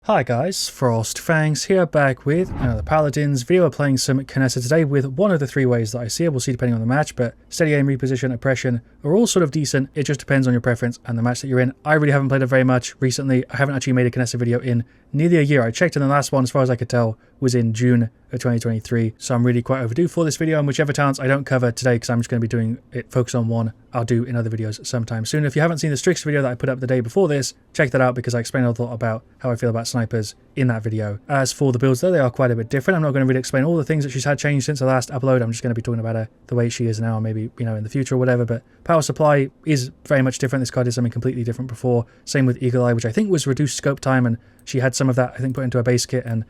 Hi guys, FrostFangs here, back with another Paladins video. We're playing some Kinessa today with one of the three ways that I see it. We'll see depending on the match, but steady aim, reposition, oppression are all sort of decent. It just depends on your preference and the match that you're in. I really haven't played it very much recently. I haven't actually made a Kinessa video in nearly a year. I checked, and the last one, as far as I could tell, was in June of 2023, so I'm really quite overdue for this video, and whichever talents I don't cover today, because I'm just going to be doing it focused on one, I'll do in other videos sometime soon. If you haven't seen the Strix video that I put up the day before this, check that out, because I explained a lot about how I feel about snipers in that video. As for the builds though, they are quite a bit different. I'm not going to really explain all the things that she's had changed since the last upload. I'm just going to be talking about her the way she is now, maybe, you know, in the future or whatever. But power supply is very much different. This card did something completely different before. Same with Eagle Eye, which I think was reduced scope time, and she had some of that, I think, put into a base kit, and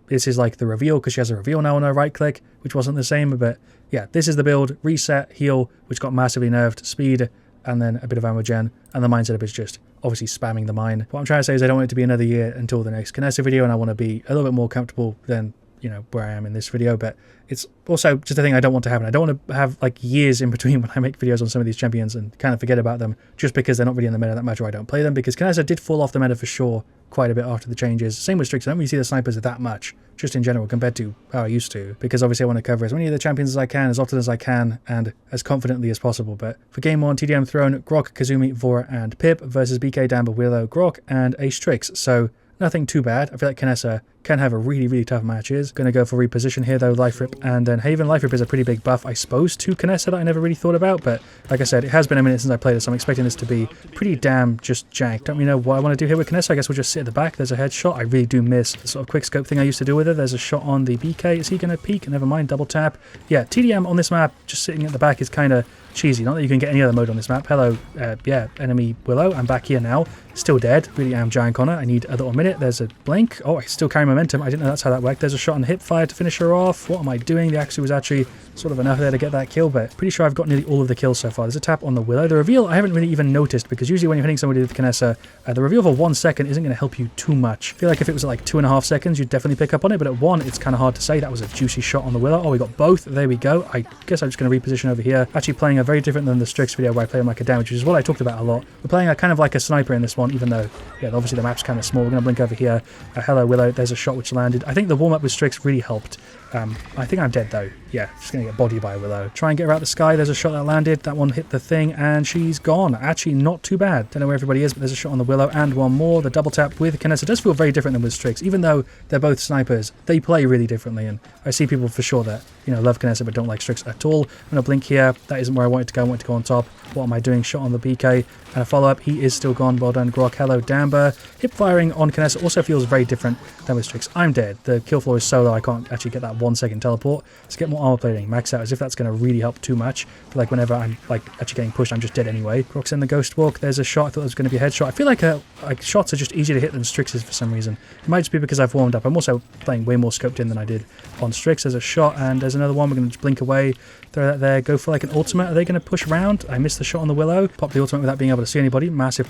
this is like the reveal, because she has a reveal now on her right click, which wasn't the same. But yeah, this is the build: reset, heal, which got massively nerfed, speed, and then a bit of ammo gen, and the mine setup is just obviously spamming the mine. What I'm trying to say is I don't want it to be another year until the next Kinessa video, and I want to be a little bit more comfortable than, you know, where I am in this video. But it's also just a thing I don't want to happen. I don't want to have like years in between when I make videos on some of these champions and kind of forget about them just because they're not really in the meta that much, or I don't play them, because Kinessa did fall off the meta for sure quite a bit after the changes. Same with Strix. I don't really see the snipers that much, just in general, compared to how I used to, because obviously I want to cover as many of the champions as I can, as often as I can, and as confidently as possible. But for game 1, TDM Throne, Grok, Kazumi, Vora, and Pip versus BK, Damba, Willow, Grok, and a Strix. So nothing too bad. I feel like Kinessa can have a really tough matches. Going to go for reposition here though, Life Rip and then Haven. Life Rip is a pretty big buff, I suppose, to Kinessa that I never really thought about, but like I said, it has been a minute since I played it, so I'm expecting this to be pretty damn just jank. Don't really know what I want to do here with Kinessa. I guess we'll just sit at the back. There's a headshot. I really do miss the sort of quick scope thing I used to do with her. There's a shot on the BK. Is he going to peek? Never mind, double tap. Yeah, TDM on this map, just sitting at the back, is kind of cheesy. Not that you can get any other mode on this map. Hello, yeah, enemy Willow. I'm back here now. Still dead. Really am giant on her. I need a little minute. There's a blink. Oh, I still carry momentum. I didn't know that's how that worked. There's a shot on the hip fire to finish her off. What am I doing? The axe was actually sort of enough there to get that kill, but pretty sure I've got nearly all of the kills so far. There's a tap on the Willow. The reveal I haven't really even noticed, because usually when you're hitting somebody with Kinessa, the reveal for 1 second isn't going to help you too much. I feel like if it was at like 2.5 seconds, you'd definitely pick up on it, but at 1, it's kind of hard to say. That was a juicy shot on the Willow. Oh, we got both. There we go. I guess I'm just going to reposition over here. Actually playing a very different than the Strix video where I play him like a damage, which is what I talked about a lot. We're playing a kind of like a sniper in this one, even though, yeah, obviously the map's kind of small. We're going to blink over here. Hello, Willow. There's a shot which landed. I think the warm-up with Strix really helped. I think I'm dead though. Yeah, just going to get bodied by Willow. Try and get her out the sky. There's a shot that landed. That one hit the thing and she's gone. Actually, not too bad. Don't know where everybody is, but there's a shot on the Willow and one more. The double tap with Kinessa does feel very different than with Strix. Even though they're both snipers, they play really differently, and I see people for sure that, you know, love Kinessa but don't like Strix at all. I'm going to blink here. That isn't where I wanted to go. I wanted to go on top. What am I doing? Shot on the BK and a follow-up. He is still gone. Well done, Grok. Hello, Damba. Hip firing on Kinessa also feels very different than with Strix. I'm dead. The kill floor is so low I can't actually get that 1 second teleport. Let's get more armor plating. Max out, as if that's going to really help too much. I feel like whenever I'm like actually getting pushed, I'm just dead anyway. Grok's in the ghost walk. There's a shot. I thought it was going to be a headshot. I feel like shots are just easier to hit than Strix's for some reason. It might just be because I've warmed up. I'm also playing way more scoped in than I did on Strix. There's a shot and there's another one. We're going to just blink away. Throw that there. Go for like an ultimate. Are they going to push around? I missed the shot on the Willow. Pop the ultimate without being able to see anybody. Massive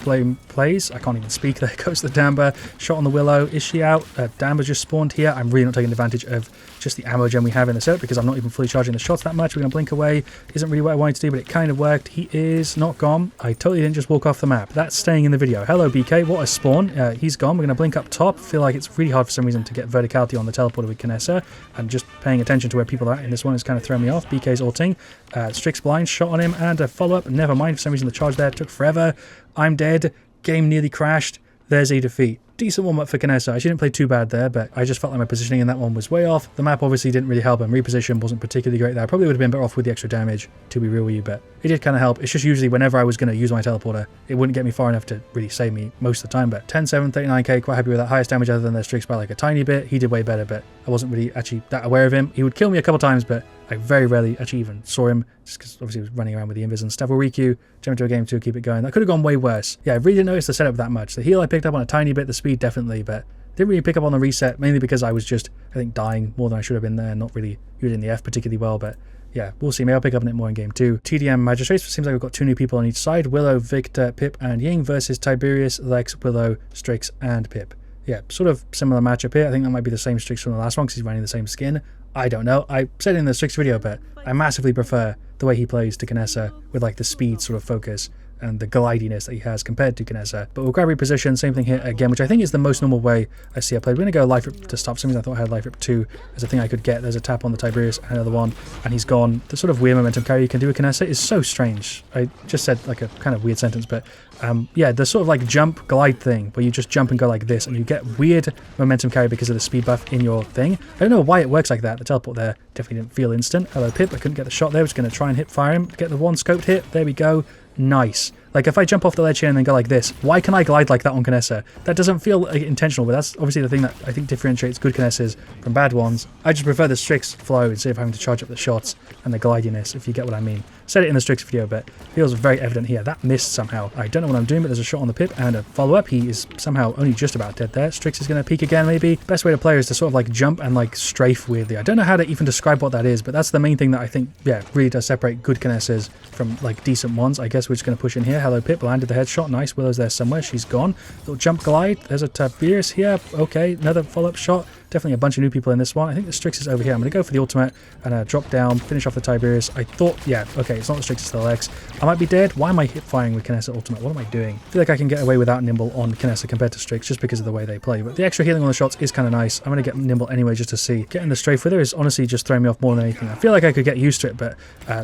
plays. I can't even speak. There goes the Damba. Shot on the Willow. Is she out? Damba just spawned here. I'm really not taking advantage of just the ammo gen we have in the setup, because I'm not even fully charging the shots that much. We're going to blink away. Isn't really what I wanted to do, but it kind of worked. He is not gone. I totally didn't just walk off the map. That's staying in the video. Hello, BK. What a spawn. He's gone. We're going to blink up top. Feel like it's really hard for some reason to get verticality on the teleporter with Kinessa. I'm just paying attention to where people are at in this one is kind of throwing me off. BK's ulting. Strix blind shot on him and a follow-up. Never mind. For some reason the charge there took forever. I'm dead. Game nearly crashed. There's a defeat. Decent warm-up for Kinessa. She didn't play too bad there, but I just felt like my positioning in that one was way off. The map obviously didn't really help, and reposition wasn't particularly great there. I probably would have been better off with the extra damage, to be real with you, but it did kind of help. It's just usually whenever I was going to use my teleporter, it wouldn't get me far enough to really save me most of the time. But 10-7, 39k, quite happy with that. Highest damage other than their Strix by like a tiny bit. He did way better, but I wasn't really actually that aware of him. He would kill me a couple times, but I very rarely actually even saw him, just because obviously he was running around with the invis and stuff. We'll re-queue, jump into a game 2, keep it going. That could have gone way worse. Yeah, I really didn't notice the setup that much. The heal I picked up on a tiny bit, the speed definitely, but didn't really pick up on the reset, mainly because I was just, I think, dying more than I should have been there, not really using the F particularly well, but yeah, we'll see. Maybe I'll pick up on it more in game 2. TDM Magistrates, seems like we've got 2 new people on each side. Willow, Victor, Pip, and Ying versus Tiberius, Lex, Willow, Strix, and Pip. Yeah, sort of similar matchup here. I think that might be the same Strix from the last one because he's running the same skin. I don't know. I said it in the Strix video, but I massively prefer the way he plays to Kinessa with like the speed sort of focus. and the glidiness that he has compared to Kinessa. But we'll grab reposition, same thing here again, which I think is the most normal way I see I played. We're going to go life rip to stop. For some reason I thought I had life rip 2 as a thing I could get. There's a tap on the Tiberius, another one, and he's gone. The sort of weird momentum carry you can do with Kinessa is so strange. I just said like a kind of weird sentence, but yeah, the sort of like jump glide thing where you just jump and go like this and you get weird momentum carry because of the speed buff in your thing. I don't know why it works like that. The teleport there definitely didn't feel instant. Hello Pip, I couldn't get the shot there. I was going to try and hip fire him, get the one scoped hit. There we go. Nice. Like if I jump off the ledge here and then go like this, why can I glide like that on Kinessa? That doesn't feel like, intentional, but that's obviously the thing that I think differentiates good Kinessas from bad ones. I just prefer the Strix flow instead of having to charge up the shots and the glidiness, if you get what I mean. Said it in the Strix video, but it feels very evident here. That missed somehow. I don't know what I'm doing, but there's a shot on the Pip and a follow-up. He is somehow only just about dead there. Strix is going to peek again, maybe. Best way to play is to sort of like jump and like strafe weirdly. I don't know how to even describe what that is, but that's the main thing that I think, yeah, really does separate good Kinessas from like decent ones. I guess we're just going to push in here. Hello Pip, landed the headshot. Nice. Willow's there somewhere. She's gone. Little jump glide. There's a Tiberius here. Okay, another follow-up shot. Definitely a bunch of new people in this one. I think the Strix is over here. I'm going to go for the ultimate and drop down, finish off the Tiberius. I thought, yeah, okay, it's not the Strix, it's the Lex. I might be dead. Why am I hip firing with Kinessa ultimate? What am I doing? I feel like I can get away without Nimble on Kinessa compared to Strix just because of the way they play. But the extra healing on the shots is kind of nice. I'm going to get Nimble anyway just to see. Getting the strafe with her is honestly just throwing me off more than anything. I feel like I could get used to it, but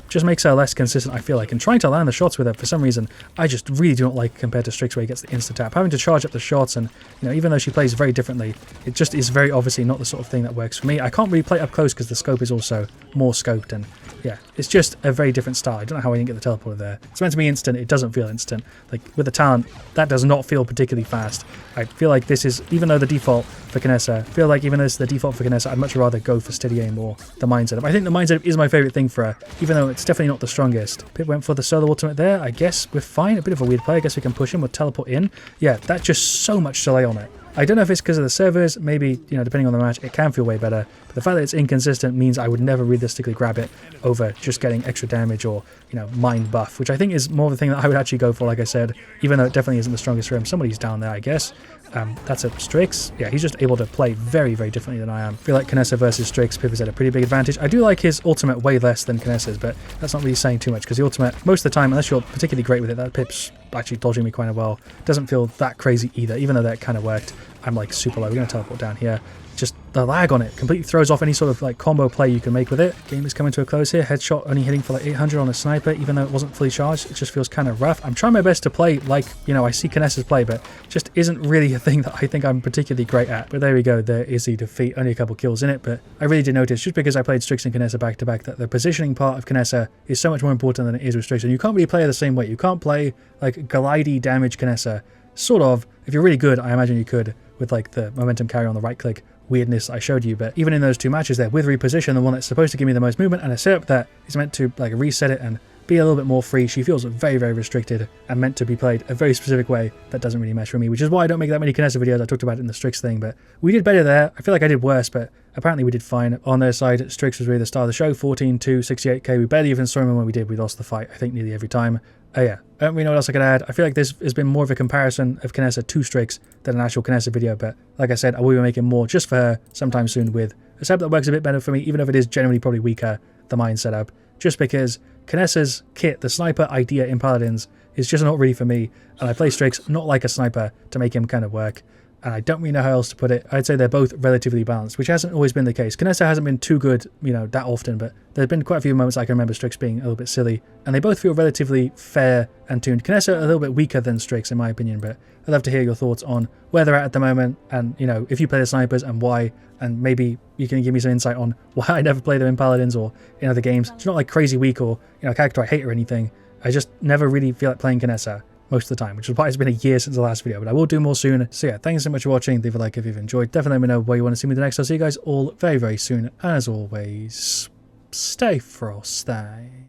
just makes her less consistent, I feel like. And trying to land the shots with her, for some reason, I just really do not like compared to Strix where he gets the insta-tap. Having to charge up the shots and, you know, even though she plays very differently, it just is very obviously not the sort of thing that works for me. I can't really play up close because the scope is also more scoped, and yeah, it's just a very different style. I don't know how I didn't get the teleporter there. It's meant to be instant, it doesn't feel instant. Like with the talent, that does not feel particularly fast. I feel like this is, even though the default for Kinessa, I feel like even though it's the default for Kinessa, I'd much rather go for steady aim or the mind setup. I think the mind setup is my favourite thing for her, even though it's definitely not the strongest. Pip went for the solo ultimate there. I guess we're fine. A bit of a weird play. I guess we can push him. We'll teleport in. Yeah, that's just so much delay on it. I don't know if it's because of the servers, maybe, you know, depending on the match, it can feel way better. But the fact that it's inconsistent means I would never realistically grab it over just getting extra damage or, you know, mind buff, which I think is more the thing that I would actually go for, like I said, even though it definitely isn't the strongest for him. Somebody's down there, I guess. That's a Strix. Yeah, he's just able to play very, very differently than I am. I feel like Kinessa versus Strix, Pip is at a pretty big advantage. I do like his ultimate way less than Kinessa's, but that's not really saying too much because the ultimate, most of the time, unless you're particularly great with it, that Pip's actually dodging me quite well. Doesn't feel that crazy either, even though that kind of worked. I'm like super low. We're going to teleport down here. Just the lag on it completely throws off any sort of like combo play you can make with it. Game is coming to a close here. Headshot only hitting for like 800 on a sniper, even though it wasn't fully charged. It just feels kind of rough. I'm trying my best to play like, you know, I see Kinessa's play, but just isn't really a thing that I think I'm particularly great at. But there we go. There is the defeat. Only a couple kills in it, but I really did notice, just because I played Strix and Kinessa back to back, that the positioning part of Kinessa is so much more important than it is with Strix. And you can't really play her the same way. You can't play like glidey damage Kinessa. Sort of. If you're really good, I imagine you could, with like the momentum carry on the right click weirdness I showed you. But even in those two matches there, with reposition, the one that's supposed to give me the most movement, and a setup that is meant to like reset it and be a little bit more free, she feels very, very restricted and meant to be played a very specific way that doesn't really mesh for me, which is why I don't make that many Kinessa videos. I talked about it in the Strix thing, but we did better there. I feel like I did worse, but apparently we did fine. On their side, Strix was really the star of the show, 14-2, 68k. We barely even saw him when we did. We lost the fight, I think, nearly every time. Yeah, I don't really know what else I could add. I feel like this has been more of a comparison of Kinessa to Strix than an actual Kinessa video, but like I said, I will be making more just for her sometime soon with a setup that works a bit better for me, even if it is generally probably weaker, the mine setup, just because Kinessa's kit, the sniper idea in Paladins, is just not really for me, and I play Strix not like a sniper to make him kind of work. And I don't really know how else to put it. I'd say they're both relatively balanced, which hasn't always been the case. Kinessa hasn't been too good, you know, that often, but there's been quite a few moments I can remember Strix being a little bit silly, and they both feel relatively fair and tuned. Kinessa a little bit weaker than Strix, in my opinion, but I'd love to hear your thoughts on where they're at the moment, and, you know, if you play the snipers and why, and maybe you can give me some insight on why I never play them in Paladins or in other games. It's not like crazy weak or, you know, a character I hate or anything. I just never really feel like playing Kinessa most of the time, which is why it's been a year since the last video, but I will do more soon. So yeah, thanks so much for watching. Leave a like if you've enjoyed. Definitely let me know where you want to see me the next. I'll see you guys all very, very soon. And as always, stay frosty.